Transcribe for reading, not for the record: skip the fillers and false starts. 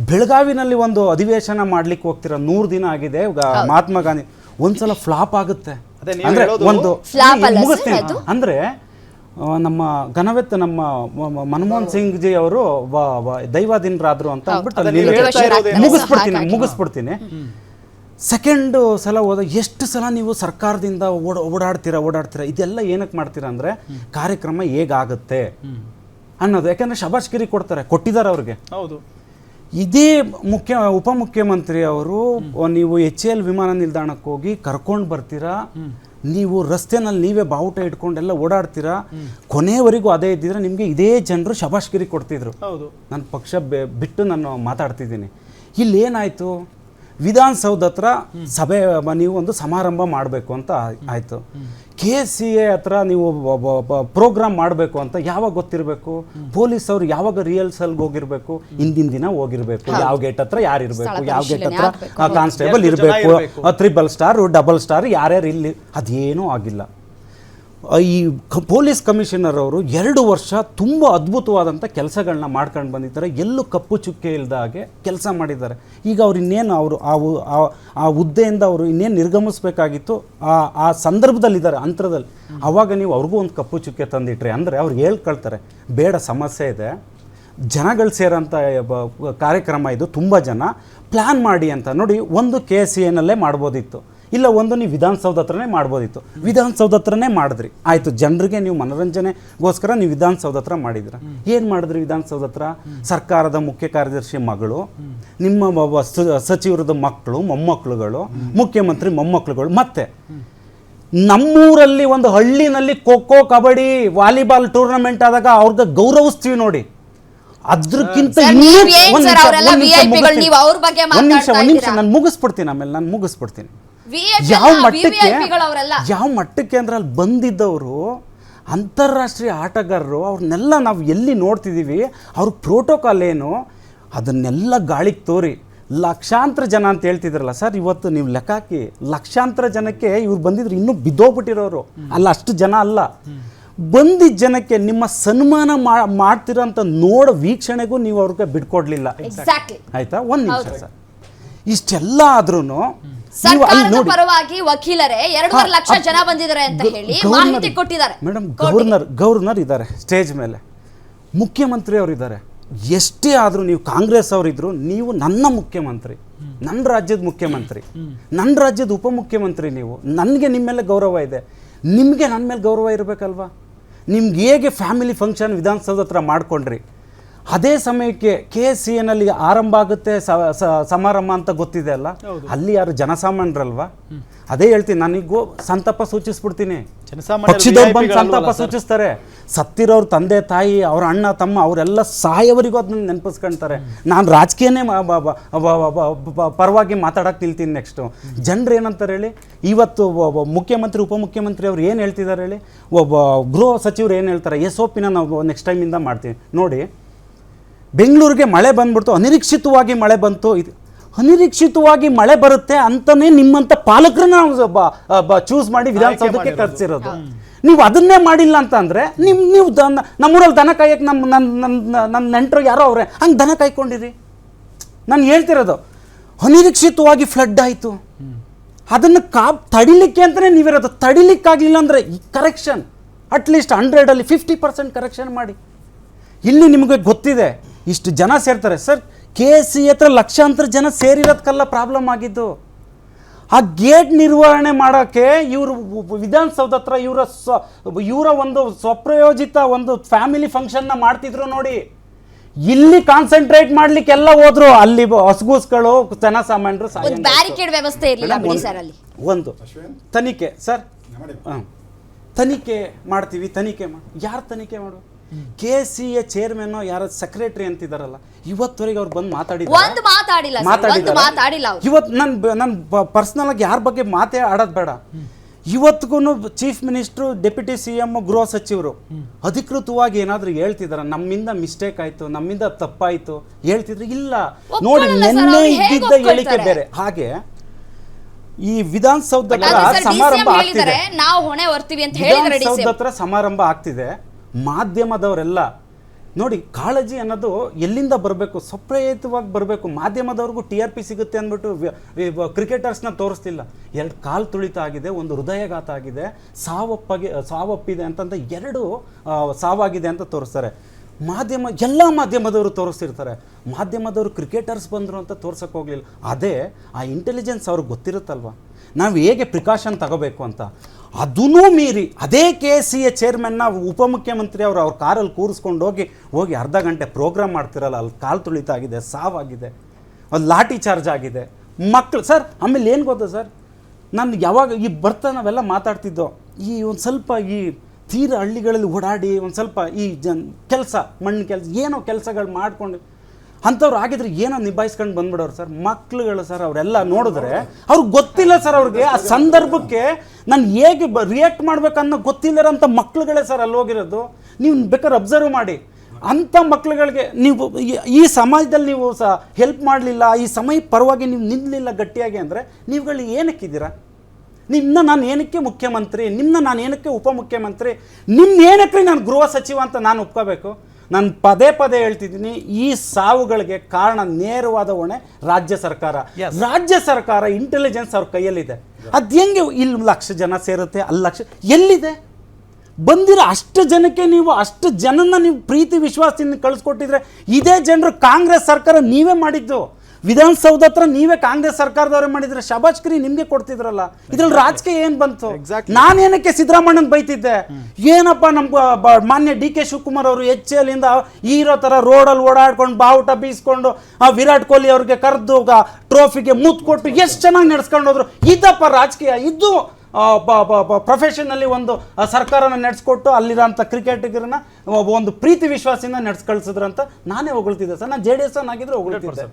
ಬೆಳಗಾವಿನಲ್ಲಿ ಒಂದು ಅಧಿವೇಶನ ಮಾಡ್ಲಿಕ್ಕೆ ಹೋಗ್ತೀರಾ, 100 ದಿನ ಆಗಿದೆ. ಮಹಾತ್ಮ ಗಾಂಧಿ ಒಂದ್ಸಲ ಫ್ಲಾಪ್ ಆಗುತ್ತೆ ಅಂದ್ರೆ ಒಂದು ಮುಗಿಸ್ತೀನಿ ಅಂದ್ರೆ ನಮ್ಮ ಘನವೆತ್ತ ನಮ್ಮ ಮನಮೋಹನ್ ಸಿಂಗ್ ಜಿ ಅವರು ದೈವಾಧೀನರಾದ್ರು ಅಂತ ಅಂದ್ಬಿಟ್ಟು ಮುಗಿಸ್ಬಿಡ್ತೀನಿ. ಸೆಕೆಂಡ್ ಸಲ ಹೋದ ಎಷ್ಟು ಸಲ ನೀವು ಸರ್ಕಾರದಿಂದ ಓಡಾಡ್ತೀರಾ. ಇದೆಲ್ಲ ಏನಕ್ಕೆ ಮಾಡ್ತೀರಾ ಅಂದರೆ ಕಾರ್ಯಕ್ರಮ ಹೇಗಾಗುತ್ತೆ ಅನ್ನೋದು. ಯಾಕಂದರೆ ಶಬಾಷ್ಗಿರಿ ಕೊಟ್ಟಿದ್ದಾರೆ ಅವ್ರಿಗೆ. ಹೌದು, ಇದೇ ಉಪಮುಖ್ಯಮಂತ್ರಿ ಅವರು ನೀವು HAL ವಿಮಾನ ನಿಲ್ದಾಣಕ್ಕೆ ಹೋಗಿ ಕರ್ಕೊಂಡು ಬರ್ತೀರಾ, ನೀವು ರಸ್ತೆನಲ್ಲಿ ನೀವೇ ಬಾವುಟ ಇಟ್ಕೊಂಡೆಲ್ಲ ಓಡಾಡ್ತೀರಾ, ಕೊನೆಯವರೆಗೂ ಅದೇ ಇದ್ದಿದ್ರೆ ನಿಮಗೆ ಇದೇ ಜನರು ಶಬಾಷ್ಗಿರಿ ಕೊಡ್ತಿದ್ರು. ಹೌದು, ನನ್ನ ಪಕ್ಷ ಬಿಟ್ಟು ನಾನು ಮಾತಾಡ್ತಿದ್ದೀನಿ. ಇಲ್ಲಿ ಏನಾಯಿತು, ವಿಧಾನಸೌಧ ಹತ್ರ ಸಭೆ ನೀವು ಒಂದು ಸಮಾರಂಭ ಮಾಡಬೇಕು ಅಂತ ಆಯಿತು. KCA ಹತ್ರ ನೀವು ಪ್ರೋಗ್ರಾಮ್ ಮಾಡಬೇಕು ಅಂತ ಯಾವಾಗ ಗೊತ್ತಿರಬೇಕು? ಪೊಲೀಸ್ ಅವರು ಯಾವಾಗ ರಿಹರ್ಸಲ್ಗೆ ಹೋಗಿರ್ಬೇಕು? ಹಿಂದಿನ ದಿನ ಹೋಗಿರ್ಬೇಕು. ಯಾವ ಗೇಟ್ ಹತ್ರ ಯಾರು ಇರಬೇಕು, ಯಾವ ಗೇಟ್ ಹತ್ರ ಕಾನ್ಸ್ಟೇಬಲ್ ಇರಬೇಕು, 3 ಸ್ಟಾರ್ 2 ಸ್ಟಾರ್ ಯಾರ್ಯಾರು ಇಲ್ಲಿ, ಅದೇನೂ ಆಗಿಲ್ಲ. ಈ ಪೊಲೀಸ್ ಕಮಿಷನರ್ ಅವರು 2 ವರ್ಷ ತುಂಬ ಅದ್ಭುತವಾದಂಥ ಕೆಲಸಗಳನ್ನ ಮಾಡ್ಕೊಂಡು ಬಂದಿದ್ದಾರೆ. ಎಲ್ಲೂ ಕಪ್ಪು ಚುಕ್ಕೆ ಇಲ್ಲದ ಹಾಗೆ ಕೆಲಸ ಮಾಡಿದ್ದಾರೆ. ಈಗ ಅವ್ರು ಇನ್ನೇನು ಆ ಹುದ್ದೆಯಿಂದ ಅವರು ಇನ್ನೇನು ನಿರ್ಗಮಿಸಬೇಕಾಗಿತ್ತು ಆ ಸಂದರ್ಭದಲ್ಲಿದ್ದಾರೆ, ಅಂತರದಲ್ಲಿ. ಆವಾಗ ನೀವು ಅವ್ರಿಗೂ ಒಂದು ಕಪ್ಪು ಚುಕ್ಕೆ ತಂದಿಟ್ರಿ ಅಂದರೆ ಅವ್ರು ಹೇಳ್ಕೊಳ್ತಾರೆ, ಬೇಡ ಸಮಸ್ಯೆ ಇದೆ, ಜನಗಳು ಸೇರೋಂಥ ಕಾರ್ಯಕ್ರಮ ಇದು, ತುಂಬ ಜನ ಪ್ಲ್ಯಾನ್ ಮಾಡಿ ಅಂತ. ನೋಡಿ, ಒಂದು KCAನಲ್ಲೇ ಮಾಡ್ಬೋದಿತ್ತು, ಇಲ್ಲ ಒಂದು ನೀವು ವಿಧಾನಸೌಧ ಹತ್ರನೇ ಮಾಡ್ಬೋದಿತ್ತು. ವಿಧಾನಸೌಧ ಹತ್ರನೇ ಮಾಡಿದ್ರಿ, ಆಯಿತು. ಜನರಿಗೆ ನೀವು ಮನೋರಂಜನೆಗೋಸ್ಕರ ನೀವು ವಿಧಾನಸೌಧ ಹತ್ರ ಮಾಡಿದ್ರ. ಏನು ಮಾಡಿದ್ರಿ ವಿಧಾನಸೌಧ ಹತ್ರ? ಸರ್ಕಾರದ ಮುಖ್ಯ ಕಾರ್ಯದರ್ಶಿ ಮಗಳು, ನಿಮ್ಮ ಸಚಿವರದ ಮಕ್ಕಳು, ಮೊಮ್ಮಕ್ಕಳುಗಳು, ಮುಖ್ಯಮಂತ್ರಿ ಮೊಮ್ಮಕ್ಕಳುಗಳು, ಮತ್ತೆ ನಮ್ಮೂರಲ್ಲಿ ಒಂದು ಹಳ್ಳಿನಲ್ಲಿ ಖೋ-ಖೋ, ಕಬಡ್ಡಿ, ವಾಲಿಬಾಲ್ ಟೂರ್ನಮೆಂಟ್ ಆದಾಗ ಅವ್ರಿಗೆ ಗೌರವಿಸ್ತೀವಿ ನೋಡಿ. ಅದಕ್ಕಿಂತ ಒಂದು ನಿಮಿಷ ನಾನು ಮುಗಿಸ್ಬಿಡ್ತೀನಿ, ಆಮೇಲೆ ನಾನು ಮುಗಿಸ್ಬಿಡ್ತೀನಿ. ಯಾವ ಮಟ್ಟಕ್ಕೆ ಅಂದ್ರೆ ಅಲ್ಲಿ ಬಂದಿದ್ದವರು ಅಂತಾರಾಷ್ಟ್ರೀಯ ಆಟಗಾರರು, ಅವ್ರನ್ನೆಲ್ಲ ನಾವು ಎಲ್ಲಿ ನೋಡ್ತಿದ್ದೀವಿ, ಅವ್ರ ಪ್ರೋಟೋಕಾಲ್ ಏನು ಅದನ್ನೆಲ್ಲ ಗಾಳಿಗೆ ತೋರಿ ಲಕ್ಷಾಂತರ ಜನ ಅಂತ ಹೇಳ್ತಿದ್ರಲ್ಲ ಸರ್, ಇವತ್ತು ನೀವು ಲೆಕ್ಕ ಹಾಕಿ ಲಕ್ಷಾಂತರ ಜನಕ್ಕೆ ಇವ್ರು ಬಂದಿದ್ರು, ಇನ್ನೂ ಬಿದ್ದೋಗ್ಬಿಟ್ಟಿರೋರು ಅಲ್ಲ, ಅಷ್ಟು ಜನ ಅಲ್ಲ. ಬಂದಿದ್ದ ಜನಕ್ಕೆ ನಿಮ್ಮ ಸನ್ಮಾನ ಮಾಡ್ತಿರೋಂಥ ವೀಕ್ಷಣೆಗೂ ನೀವು ಅವ್ರಿಗೆ ಬಿಡ್ಕೊಡ್ಲಿಲ್ಲ. ಆಯ್ತಾ? ಒಂದು ನಿಮಿಷ ಸರ್, ಇಷ್ಟೆಲ್ಲ ಆದ್ರೂ ಪರವಾಗಿ ವಕೀಲರೇ 2.5 ಲಕ್ಷ ಜನ ಬಂದಿದ್ದಾರೆ ಅಂತ ಹೇಳಿ ಮಾಹಿತಿ ಕೊಟ್ಟಿದ್ದಾರೆ. ಮೇಡಮ್, ಗವರ್ನರ್ ಇದ್ದಾರೆ ಸ್ಟೇಜ್ ಮೇಲೆ, ಮುಖ್ಯಮಂತ್ರಿ ಅವರು ಇದ್ದಾರೆ. ಎಷ್ಟೇ ಆದರೂ ನೀವು ಕಾಂಗ್ರೆಸ್ ಅವರಿದ್ರು, ನೀವು ನನ್ನ ಮುಖ್ಯಮಂತ್ರಿ, ನನ್ನ ರಾಜ್ಯದ ಮುಖ್ಯಮಂತ್ರಿ, ನನ್ನ ರಾಜ್ಯದ ಉಪಮುಖ್ಯಮಂತ್ರಿ. ನೀವು ನನಗೆ ನಿಮ್ಮ ಮೇಲೆ ಗೌರವ ಇದೆ, ನಿಮಗೆ ನನ್ನ ಮೇಲೆ ಗೌರವ ಇರಬೇಕಲ್ವಾ? ನಿಮ್ಗೆ ಹೇಗೆ ಫ್ಯಾಮಿಲಿ ಫಂಕ್ಷನ್ ವಿಧಾನಸೌಧ ಹತ್ರ ಮಾಡ್ಕೊಂಡ್ರಿ, ಅದೇ ಸಮಯಕ್ಕೆ KCAನಲ್ಲಿ ಆರಂಭ ಆಗುತ್ತೆ ಸಮಾರಂಭ ಅಂತ ಗೊತ್ತಿದೆ ಅಲ್ಲ, ಅಲ್ಲಿ ಯಾರು ಜನಸಾಮಾನ್ಯರಲ್ವಾ? ಅದೇ ಹೇಳ್ತೀನಿ, ನನಗೂ ಸಂತಾಪ ಸೂಚಿಸ್ಬಿಡ್ತೀನಿ. ಪಕ್ಷದವ್ರು ಬಂದು ಸಂತಾಪ ಸೂಚಿಸ್ತಾರೆ, ಸತ್ತಿರೋರು ತಂದೆ ತಾಯಿ, ಅವ್ರ ಅಣ್ಣ ತಮ್ಮ, ಅವರೆಲ್ಲ ಸಾಯವರಿಗೂ ಅದನ್ನ ನೆನಪಿಸ್ಕೊಳ್ತಾರೆ. ನಾನು ರಾಜಕೀಯನೇ ಪರವಾಗಿ ಮಾತಾಡಕ್ಕೆ ನಿಲ್ತೀನಿ. ನೆಕ್ಸ್ಟು ಜನರು ಏನಂತಾರೆ ಹೇಳಿ, ಇವತ್ತು ಮುಖ್ಯಮಂತ್ರಿ ಉಪಮುಖ್ಯಮಂತ್ರಿ ಅವ್ರು ಏನು ಹೇಳ್ತಿದ್ದಾರೆ ಹೇಳಿ, ಒಬ್ಬ ಗೃಹ ಸಚಿವರು ಏನು ಹೇಳ್ತಾರೆ, SOPನ ನಾವು ನೆಕ್ಸ್ಟ್ ಟೈಮಿಂದ ಮಾಡ್ತೀವಿ. ನೋಡಿ, ಬೆಂಗಳೂರಿಗೆ ಮಳೆ ಬಂದ್ಬಿಡ್ತು, ಅನಿರೀಕ್ಷಿತವಾಗಿ ಮಳೆ ಬಂತು. ಅನಿರೀಕ್ಷಿತವಾಗಿ ಮಳೆ ಬರುತ್ತೆ ಅಂತಲೇ ನಿಮ್ಮಂಥ ಪಾಲಕರನ್ನ ಚೂಸ್ ಮಾಡಿ ವಿಧಾನಸೌಧಕ್ಕೆ ಕರೆಸಿರೋದು. ನೀವು ಅದನ್ನೇ ಮಾಡಿಲ್ಲ ಅಂತ ಅಂದರೆ ನೀವು ನಮ್ಮೂರಲ್ಲಿ ದನ ಕಾಯಕ್ಕೆ ನನ್ನ ನೆಂಟರು ಯಾರೋ ಅವರೇ ಹಂಗೆ ದನ ಕಾಯ್ಕೊಂಡಿರಿ. ನಾನು ಹೇಳ್ತಿರೋದು, ಅನಿರೀಕ್ಷಿತವಾಗಿ ಫ್ಲಡ್ ಆಯಿತು, ಅದನ್ನು ತಡಿಲಿಕ್ಕೆ ಅಂತಲೇ ನೀವಿರೋದು. ತಡಿಲಿಕ್ಕಾಗಲಿಲ್ಲ ಅಂದರೆ ಕರೆಕ್ಷನ್, ಅಟ್ಲೀಸ್ಟ್ 100ಅಲ್ಲಿ 50% ಕರೆಕ್ಷನ್ ಮಾಡಿ. ಇಲ್ಲಿ ನಿಮಗೆ ಗೊತ್ತಿದೆ ಇಷ್ಟು ಜನ ಸೇರ್ತಾರೆ ಸರ್, KCA ಹತ್ರ ಲಕ್ಷಾಂತರ ಜನ ಸೇರಿರೋದಕ್ಕೆಲ್ಲ ಪ್ರಾಬ್ಲಮ್ ಆಗಿದ್ದು. ಆ ಗೇಟ್ ನಿರ್ವಹಣೆ ಮಾಡೋಕ್ಕೆ ಇವರು ವಿಧಾನಸೌಧ ಹತ್ರ ಇವರ ಒಂದು ಸ್ವಪ್ರಯೋಜಿತ ಒಂದು ಫ್ಯಾಮಿಲಿ ಫಂಕ್ಷನ್ನ ಮಾಡ್ತಿದ್ರು ನೋಡಿ. ಇಲ್ಲಿ ಕಾನ್ಸಂಟ್ರೇಟ್ ಮಾಡ್ಲಿಕ್ಕೆಲ್ಲ ಹೋದ್ರು, ಅಲ್ಲಿ ಹಸ್ಗೂಸ್ಗಳು, ಜನಸಾಮಾನ್ಯರು ವ್ಯವಸ್ಥೆ ಇರಲಿಲ್ಲ. ಒಂದು ತನಿಖೆ ಸರ್, ತನಿಖೆ ಮಾಡ್ತೀವಿ, ತನಿಖೆ ಯಾರು ತನಿಖೆ ಮಾಡು? KCA ಚೇರ್ಮನ್ ಯಾರ ಸೆಕ್ರೆಟರಿ ಅಂತಿದಾರಲ್ಲ, ಇವತ್ತವರೆಗೆ ಅವ್ರು ಬಂದು ಮಾತಾಡಿಲ್ಲ. ಇವತ್ತು ನನ್ನ ಪರ್ಸನಲ್ ಆಗಿ ಯಾರ ಬಗ್ಗೆ ಮಾತೇ ಆಡೋದು ಬೇಡ. ಇವತ್ತಿಗೂ ಚೀಫ್ ಮಿನಿಸ್ಟ್ರು, ಡೆಪ್ಯೂಟಿ CM, ಗೃಹ ಸಚಿವರು ಅಧಿಕೃತವಾಗಿ ಏನಾದರೂ ಹೇಳ್ತಿದಾರ, ನಮ್ಮಿಂದ ಮಿಸ್ಟೇಕ್ ಆಯ್ತು, ನಮ್ಮಿಂದ ತಪ್ಪಾಯ್ತು ಹೇಳ್ತಿದ್ರು? ಇಲ್ಲ. ನೋಡಿ, ನಿನ್ನೆ ಇದ್ದಿದ್ದ ಹೇಳಿಕೆ ಬೇರೆ. ಹಾಗೆ ಈ ವಿಧಾನಸೌಧ ಸಮಾರಂಭ ಆಗ್ತಿದೆ, ವಿಧಾನಸೌಧ ಹತ್ರ ಸಮಾರಂಭ ಆಗ್ತಿದೆ. ಮಾಧ್ಯಮದವರೆಲ್ಲ ನೋಡಿ ಕಾಳಜಿ ಅನ್ನೋದು ಎಲ್ಲಿಂದ ಬರಬೇಕು, ಸ್ವಪ್ರೇರಿತವಾಗಿ ಬರಬೇಕು. ಮಾಧ್ಯಮದವ್ರಿಗೂ TRP ಸಿಗುತ್ತೆ ಅಂದ್ಬಿಟ್ಟು ಕ್ರಿಕೆಟರ್ಸ್ನ ತೋರಿಸ್ತಿಲ್ಲ. 2 ಕಾಲು ತುಳಿತ ಆಗಿದೆ, ಒಂದು ಹೃದಯಘಾತ ಆಗಿದೆ, ಸಾವಪ್ಪಿದೆ ಅಂತಂದ 2 ಸಾವಾಗಿದೆ ಅಂತ ತೋರಿಸ್ತಾರೆ. ಎಲ್ಲ ಮಾಧ್ಯಮದವರು ತೋರಿಸ್ತಿರ್ತಾರೆ. ಮಾಧ್ಯಮದವರು ಕ್ರಿಕೆಟರ್ಸ್ ಬಂದರು ಅಂತ ತೋರ್ಸಕ್ಕೆ ಹೋಗಲಿಲ್ಲ. ಅದೇ ಆ ಇಂಟೆಲಿಜೆನ್ಸ್ ಅವ್ರಿಗೆ ಗೊತ್ತಿರುತ್ತಲ್ವ, ನಾವು ಹೇಗೆ ಪ್ರಿಕಾಷನ್ ತಗೋಬೇಕು ಅಂತ. ಅದೂ ಮೀರಿ ಅದೇ KCA ಚೇರ್ಮನ್ನ ಉಪಮುಖ್ಯಮಂತ್ರಿ ಅವ್ರ ಕಾರಲ್ಲಿ ಕೂರಿಸ್ಕೊಂಡು ಹೋಗಿ ಅರ್ಧ ಗಂಟೆ ಪ್ರೋಗ್ರಾಮ್ ಮಾಡ್ತಿರಲ್ಲ, ಅಲ್ಲಿ ಕಾಲು ತುಳಿತ ಆಗಿದೆ, ಸಾವಾಗಿದೆ, ಒಂದು ಲಾಠಿ ಚಾರ್ಜ್ ಆಗಿದೆ ಮಕ್ಕಳು ಸರ್. ಆಮೇಲೆ ಏನು ಗೊತ್ತಾ ಸರ್, ನಾನು ಯಾವಾಗ ಈ ಬರ್ತಾ ನಾವೆಲ್ಲ ಮಾತಾಡ್ತಿದ್ದೋ, ಈ ಒಂದು ಸ್ವಲ್ಪ ಈ ತೀರ ಹಳ್ಳಿಗಳಲ್ಲಿ ಓಡಾಡಿ ಒಂದು ಸ್ವಲ್ಪ ಈ ಕೆಲಸ ಮಣ್ಣು ಕೆಲಸ ಏನೋ ಕೆಲಸಗಳು ಮಾಡ್ಕೊಂಡು ಅಂಥವ್ರು ಆಗಿದ್ರೆ ಏನೋ ನಿಭಾಯಿಸ್ಕೊಂಡು ಬಂದ್ಬಿಡೋರು ಸರ್. ಮಕ್ಳುಗಳು ಸರ್ ಅವರೆಲ್ಲ ನೋಡಿದ್ರೆ ಅವ್ರಿಗೆ ಗೊತ್ತಿಲ್ಲ ಸರ್, ಅವ್ರಿಗೆ ಆ ಸಂದರ್ಭಕ್ಕೆ ನಾನು ಹೇಗೆ ರಿಯಾಕ್ಟ್ ಮಾಡ್ಬೇಕನ್ನೋ ಗೊತ್ತಿಲ್ಲರಂಥ ಮಕ್ಳುಗಳೇ ಸರ್ ಅಲ್ಲಿ ಹೋಗಿರೋದು. ನೀವು ಬೇಕಾದ್ರೆ ಅಬ್ಸರ್ವ್ ಮಾಡಿ, ಅಂಥ ಮಕ್ಳುಗಳಿಗೆ ನೀವು ಈ ಸಮಾಜದಲ್ಲಿ ನೀವು ಹೆಲ್ಪ್ ಮಾಡಲಿಲ್ಲ, ಈ ಸಮಯ ಪರವಾಗಿ ನೀವು ನಿಲ್ಲಲಿಲ್ಲ ಗಟ್ಟಿಯಾಗಿ ಅಂದರೆ ನೀವುಗಳು ಏನಕ್ಕಿದ್ದೀರಾ? ನಿಮ್ಮನ್ನ ನಾನು ಏನಕ್ಕೆ ಮುಖ್ಯಮಂತ್ರಿ, ನಿಮ್ಮನ್ನ ನಾನು ಏನಕ್ಕೆ ಉಪಮುಖ್ಯಮಂತ್ರಿ, ನಿಮ್ಮ ಏನಕ್ಕೆ ನಾನು ಗೃಹ ಸಚಿವ ಅಂತ ನಾನು ಒಪ್ಕೋಬೇಕು? ನಾನು ಪದೇ ಪದೇ ಹೇಳ್ತಿದ್ದೀನಿ, ಈ ಸಾವುಗಳಿಗೆ ಕಾರಣ ನೇರವಾದ ಹೊಣೆ ರಾಜ್ಯ ಸರ್ಕಾರ. ರಾಜ್ಯ ಸರ್ಕಾರ ಇಂಟೆಲಿಜೆನ್ಸ್ ಅವ್ರ ಕೈಯಲ್ಲಿದೆ. ಅದು ಹೆಂಗೆ ಇಲ್ಲಿ 1,00,000 ಜನ ಸೇರುತ್ತೆ, ಅಲ್ಲಿ 1,00,000 ಎಲ್ಲಿದೆ? ಬಂದಿರೋ ಅಷ್ಟು ಜನಕ್ಕೆ ನೀವು ಅಷ್ಟು ಜನನ ನೀವು ಪ್ರೀತಿ ವಿಶ್ವಾಸದಿಂದ ಕಳಿಸ್ಕೊಟ್ಟಿದ್ರೆ, ಇದೇ ಜನರು ಕಾಂಗ್ರೆಸ್ ಸರ್ಕಾರ ನೀವೇ ಮಾಡಿದ್ದು, ವಿಧಾನಸೌಧ ಹತ್ರ ನೀವೇ ಕಾಂಗ್ರೆಸ್ ಸರ್ಕಾರದವರೇ ಮಾಡಿದ್ರೆ ಶಬಾಷ್ಕರಿ ನಿಮ್ಗೆ ಕೊಡ್ತಿದ್ರಲ್ಲ. ಇದ್ರಲ್ಲಿ ರಾಜಕೀಯ ಏನ್ ಬಂತು? ನಾನೇನಕ್ಕೆ ಸಿದ್ದರಾಮಣ್ಣನ ಬೈತಿದ್ದೆ, ಏನಪ್ಪ ನಮ್ಗೆ ಮಾನ್ಯ DK ಶಿವಕುಮಾರ್ ಅವರು HLಯಿಂದ ಹೀರೋ ತರ ರೋಡಲ್ಲಿ ಓಡಾಡ್ಕೊಂಡು ಬಾವುಟ ಬೀಸ್ಕೊಂಡು ಆ ವಿರಾಟ್ ಕೊಹ್ಲಿ ಅವ್ರಿಗೆ ಕರೆದು ಟ್ರೋಫಿಗೆ ಮುತ್ತು ಕೊಟ್ಟು ಎಷ್ಟು ಚೆನ್ನಾಗಿ ನಡೆಸ್ಕೊಂಡು ಹೋದ್ರು. ಇದಪ್ಪ ರಾಜಕೀಯ, ಇದು ಪ್ರೊಫೆಷನಲ್ಲಿ ಒಂದು ಸರ್ಕಾರನ ನಡೆಸ್ಕೊಟ್ಟು ಅಲ್ಲಿರೋಂಥ ಕ್ರಿಕೆಟಿಗರನ್ನ ಒಂದು ಪ್ರೀತಿ ವಿಶ್ವಾಸದಿಂದ ನಡೆಸ್ಕಳಿಸಿದ್ರಂತ ನಾನೇ ಹೊಗಳ್ತಿದ್ದೆ ಸರ್. ನಾನು JDS ಆಗಿದ್ರೆ ಹೊಗಳ್ತಿದ್ದೆ.